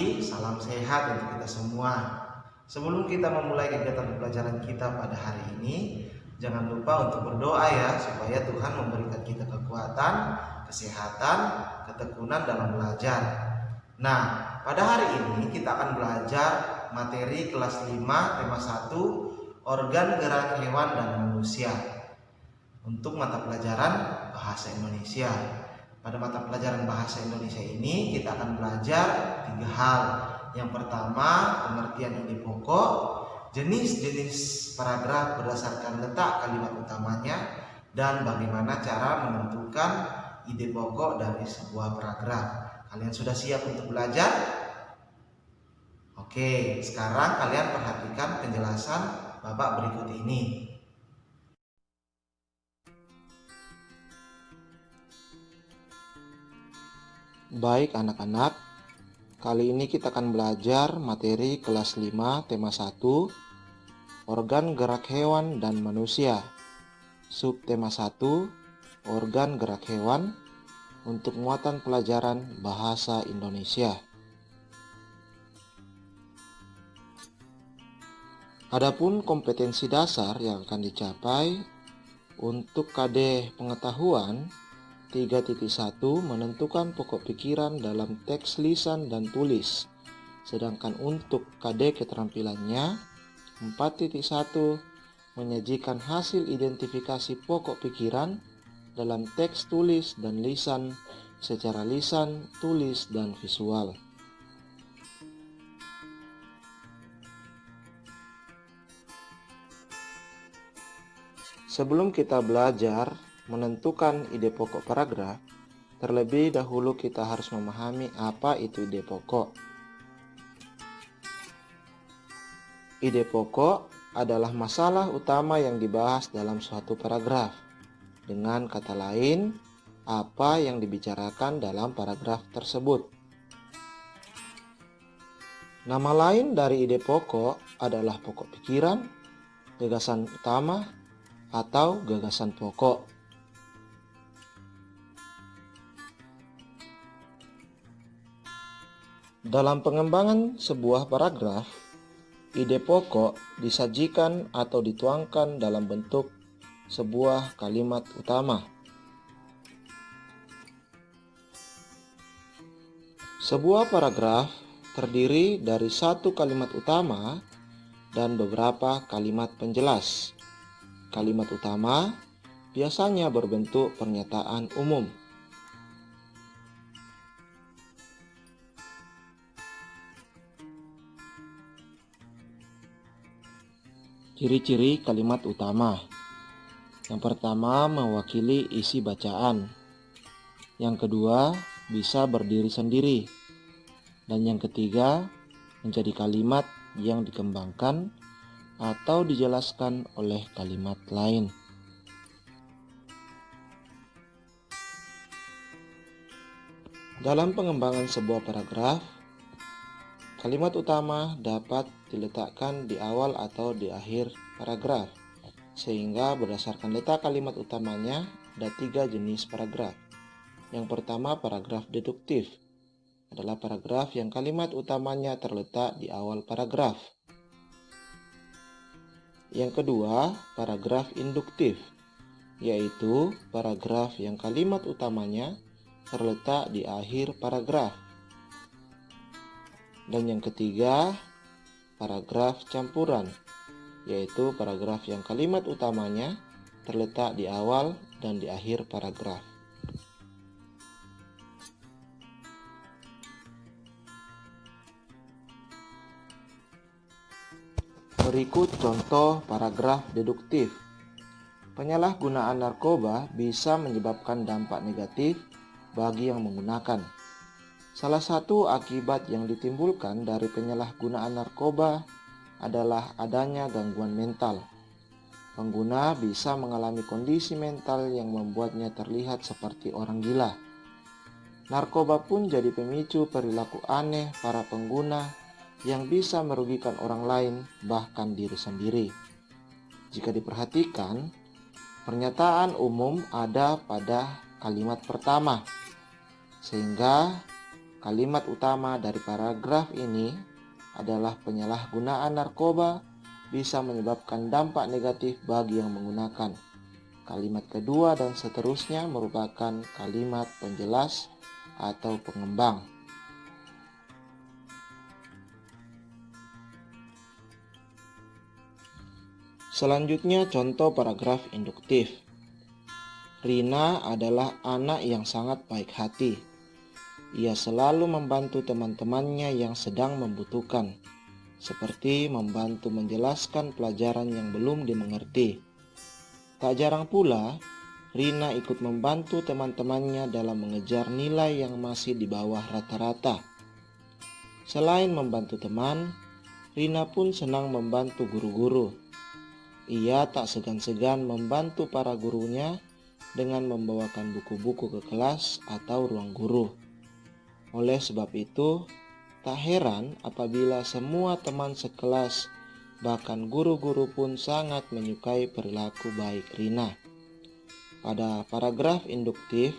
pagi, salam sehat untuk kita semua. Sebelum kita memulai kegiatan pelajaran kita pada hari ini, jangan lupa untuk berdoa ya, supaya Tuhan memberikan kita kekuatan, kesehatan, ketekunan dalam belajar. Nah, pada hari ini kita akan belajar materi kelas 5 tema 1, organ gerak hewan dan manusia, untuk mata pelajaran bahasa Indonesia. Pada mata pelajaran bahasa Indonesia ini kita akan belajar 3 hal. Yang pertama, pengertian ide pokok, jenis-jenis paragraf berdasarkan letak kalimat utamanya, dan bagaimana cara menentukan ide pokok dari sebuah paragraf. Kalian sudah siap untuk belajar? Oke, sekarang kalian perhatikan penjelasan babak berikut ini. Baik anak-anak, kali ini kita akan belajar materi kelas 5 tema 1, organ gerak hewan dan manusia. Subtema 1, organ gerak hewan, untuk muatan pelajaran bahasa Indonesia. Adapun kompetensi dasar yang akan dicapai untuk KD pengetahuan 3.1 menentukan pokok pikiran dalam teks lisan dan tulis. Sedangkan untuk KD keterampilannya 4.1 menyajikan hasil identifikasi pokok pikiran dalam teks tulis dan lisan secara lisan, tulis, dan visual. Sebelum kita belajar menentukan ide pokok paragraf, terlebih dahulu kita harus memahami apa itu ide pokok. Ide pokok adalah masalah utama yang dibahas dalam suatu paragraf. Dengan kata lain, apa yang dibicarakan dalam paragraf tersebut. Nama lain dari ide pokok adalah pokok pikiran, gagasan utama, atau gagasan pokok. Dalam pengembangan sebuah paragraf, ide pokok disajikan atau dituangkan dalam bentuk sebuah kalimat utama. Sebuah paragraf terdiri dari satu kalimat utama dan beberapa kalimat penjelas. Kalimat utama biasanya berbentuk pernyataan umum. Ciri-ciri kalimat utama. Yang pertama, mewakili isi bacaan. Yang kedua, bisa berdiri sendiri. Dan yang ketiga, menjadi kalimat yang dikembangkan atau dijelaskan oleh kalimat lain. Dalam pengembangan sebuah paragraf, kalimat utama dapat diletakkan di awal atau di akhir paragraf, sehingga berdasarkan letak kalimat utamanya ada 3 jenis paragraf. Yang pertama, paragraf deduktif, adalah paragraf yang kalimat utamanya terletak di awal paragraf. Yang kedua, paragraf induktif, yaitu paragraf yang kalimat utamanya terletak di akhir paragraf. Dan yang ketiga, paragraf campuran, yaitu paragraf yang kalimat utamanya terletak di awal dan di akhir paragraf. Berikut contoh paragraf deduktif. Penyalahgunaan narkoba bisa menyebabkan dampak negatif bagi yang menggunakan. Salah satu akibat yang ditimbulkan dari penyalahgunaan narkoba adalah adanya gangguan mental. Pengguna bisa mengalami kondisi mental yang membuatnya terlihat seperti orang gila. Narkoba pun jadi pemicu perilaku aneh para pengguna yang bisa merugikan orang lain, bahkan diri sendiri. Jika diperhatikan, pernyataan umum ada pada kalimat pertama, sehingga kalimat utama dari paragraf ini adalah penyalahgunaan narkoba bisa menyebabkan dampak negatif bagi yang menggunakan. Kalimat kedua dan seterusnya merupakan kalimat penjelas atau pengembang. Selanjutnya contoh paragraf induktif. Rina adalah anak yang sangat baik hati. Ia selalu membantu teman-temannya yang sedang membutuhkan, seperti membantu menjelaskan pelajaran yang belum dimengerti. Tak jarang pula, Rina ikut membantu teman-temannya dalam mengejar nilai yang masih di bawah rata-rata. Selain membantu teman, Rina pun senang membantu guru-guru. Ia tak segan-segan membantu para gurunya dengan membawakan buku-buku ke kelas atau ruang guru. Oleh sebab itu, tak heran apabila semua teman sekelas, bahkan guru-guru pun sangat menyukai perilaku baik Rina. Pada paragraf induktif,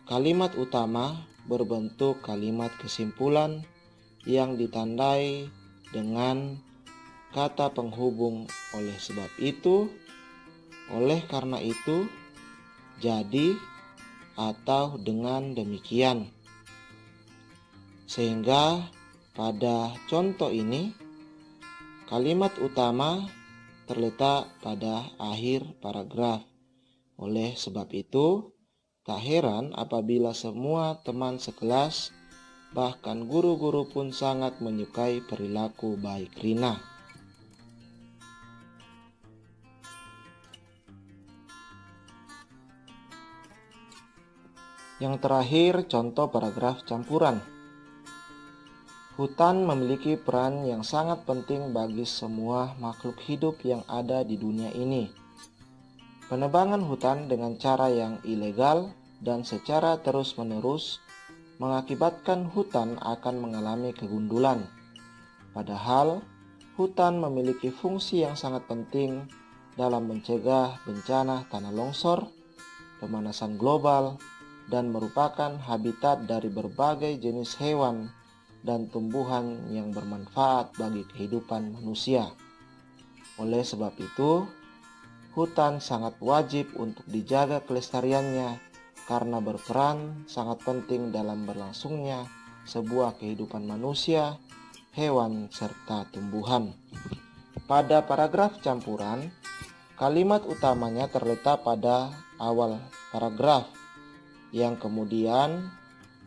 kalimat utama berbentuk kalimat kesimpulan yang ditandai dengan kata penghubung oleh sebab itu, oleh karena itu, jadi, atau dengan demikian. Sehingga pada contoh ini, kalimat utama terletak pada akhir paragraf. Oleh sebab itu, tak heran apabila semua teman sekelas, bahkan guru-guru pun sangat menyukai perilaku baik Rina. Yang terakhir, contoh paragraf campuran. Hutan memiliki peran yang sangat penting bagi semua makhluk hidup yang ada di dunia ini. Penebangan hutan dengan cara yang ilegal dan secara terus-menerus mengakibatkan hutan akan mengalami kegundulan. Padahal, hutan memiliki fungsi yang sangat penting dalam mencegah bencana tanah longsor, pemanasan global, dan merupakan habitat dari berbagai jenis hewan dan tumbuhan yang bermanfaat bagi kehidupan manusia. Oleh sebab itu, hutan sangat wajib untuk dijaga kelestariannya karena berperan sangat penting dalam berlangsungnya sebuah kehidupan manusia, hewan, serta tumbuhan. Pada paragraf campuran, kalimat utamanya terletak pada awal paragraf yang kemudian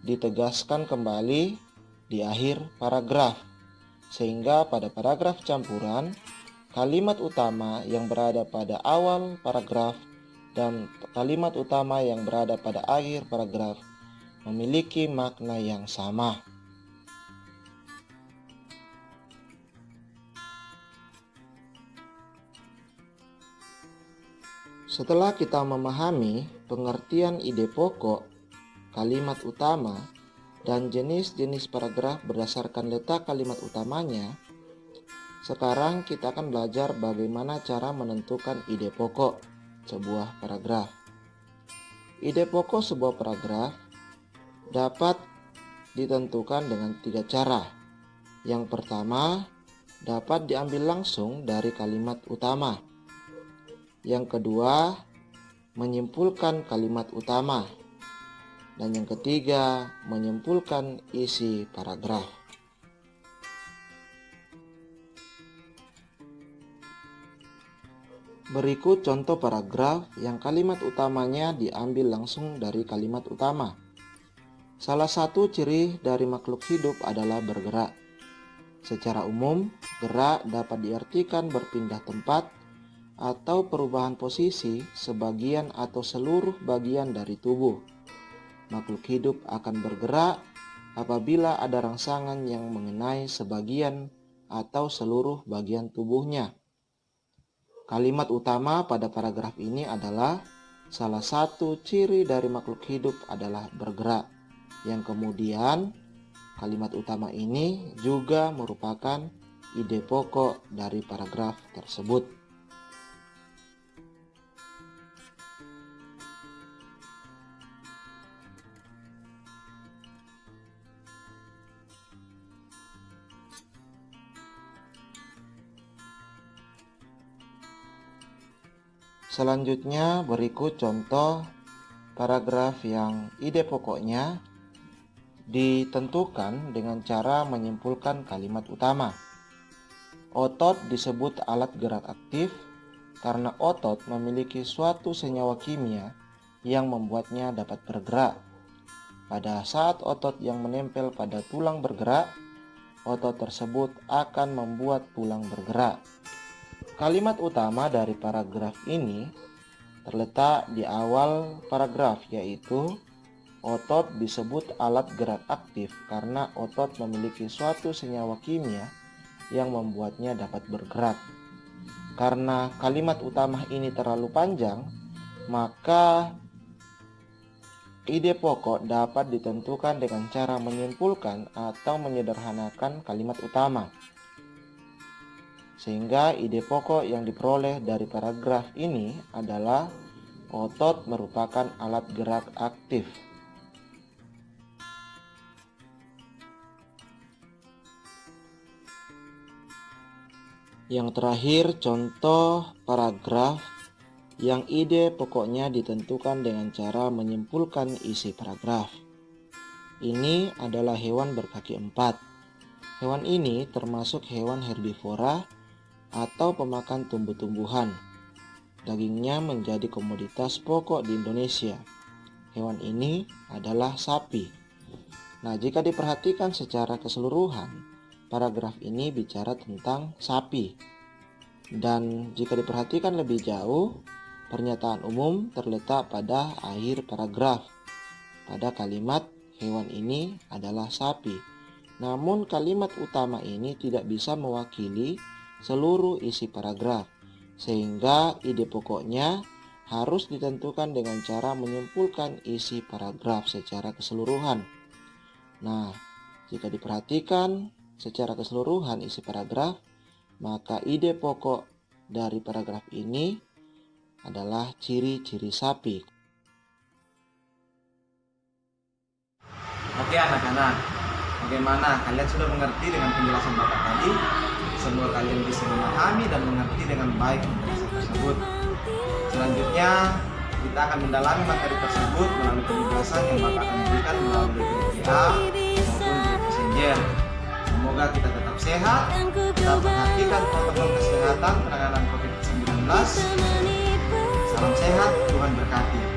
ditegaskan kembali di akhir paragraf, sehingga pada paragraf campuran, kalimat utama yang berada pada awal paragraf dan kalimat utama yang berada pada akhir paragraf memiliki makna yang sama. Setelah kita memahami pengertian ide pokok, kalimat utama, dan jenis-jenis paragraf berdasarkan letak kalimat utamanya, sekarang kita akan belajar bagaimana cara menentukan ide pokok sebuah paragraf. Ide pokok sebuah paragraf dapat ditentukan dengan 3 cara. Yang pertama, dapat diambil langsung dari kalimat utama. Yang kedua, menyimpulkan kalimat utama. Dan yang ketiga, menyimpulkan isi paragraf. Berikut contoh paragraf yang kalimat utamanya diambil langsung dari kalimat utama. Salah satu ciri dari makhluk hidup adalah bergerak. Secara umum, gerak dapat diartikan berpindah tempat atau perubahan posisi sebagian atau seluruh bagian dari tubuh. Makhluk hidup akan bergerak apabila ada rangsangan yang mengenai sebagian atau seluruh bagian tubuhnya. Kalimat utama pada paragraf ini adalah salah satu ciri dari makhluk hidup adalah bergerak, yang kemudian kalimat utama ini juga merupakan ide pokok dari paragraf tersebut. Selanjutnya berikut contoh paragraf yang ide pokoknya ditentukan dengan cara menyimpulkan kalimat utama. Otot disebut alat gerak aktif karena otot memiliki suatu senyawa kimia yang membuatnya dapat bergerak. Pada saat otot yang menempel pada tulang bergerak, otot tersebut akan membuat tulang bergerak. Kalimat utama dari paragraf ini terletak di awal paragraf, yaitu otot disebut alat gerak aktif karena otot memiliki suatu senyawa kimia yang membuatnya dapat bergerak. Karena kalimat utama ini terlalu panjang, maka ide pokok dapat ditentukan dengan cara menyimpulkan atau menyederhanakan kalimat utama. Sehingga ide pokok yang diperoleh dari paragraf ini adalah otot merupakan alat gerak aktif. Yang terakhir, contoh paragraf yang ide pokoknya ditentukan dengan cara menyimpulkan isi paragraf. Ini adalah hewan berkaki 4. Hewan ini termasuk hewan herbivora atau pemakan tumbuh-tumbuhan. Dagingnya menjadi komoditas pokok di Indonesia. Hewan ini adalah sapi. Nah, jika diperhatikan secara keseluruhan, paragraf ini bicara tentang sapi. Dan jika diperhatikan lebih jauh, pernyataan umum terletak pada akhir paragraf. Pada kalimat hewan ini adalah sapi. Namun kalimat utama ini tidak bisa mewakili seluruh isi paragraf, sehingga ide pokoknya harus ditentukan dengan cara menyimpulkan isi paragraf secara keseluruhan. Nah, jika diperhatikan secara keseluruhan isi paragraf, maka ide pokok dari paragraf ini adalah ciri-ciri sapi. Oke anak-anak, bagaimana? Kalian sudah mengerti dengan penjelasan Bapak tadi? Semoga kalian bisa memahami dan mengerti dengan baik penjelasan tersebut. Selanjutnya, kita akan mendalami materi tersebut melalui penjelasan yang Bapak akan berikan melalui grup WA maupun grup Messenger. Semoga kita tetap sehat, tetap perhatikan protokol kesehatan penanganan COVID-19. Salam sehat, Tuhan berkati.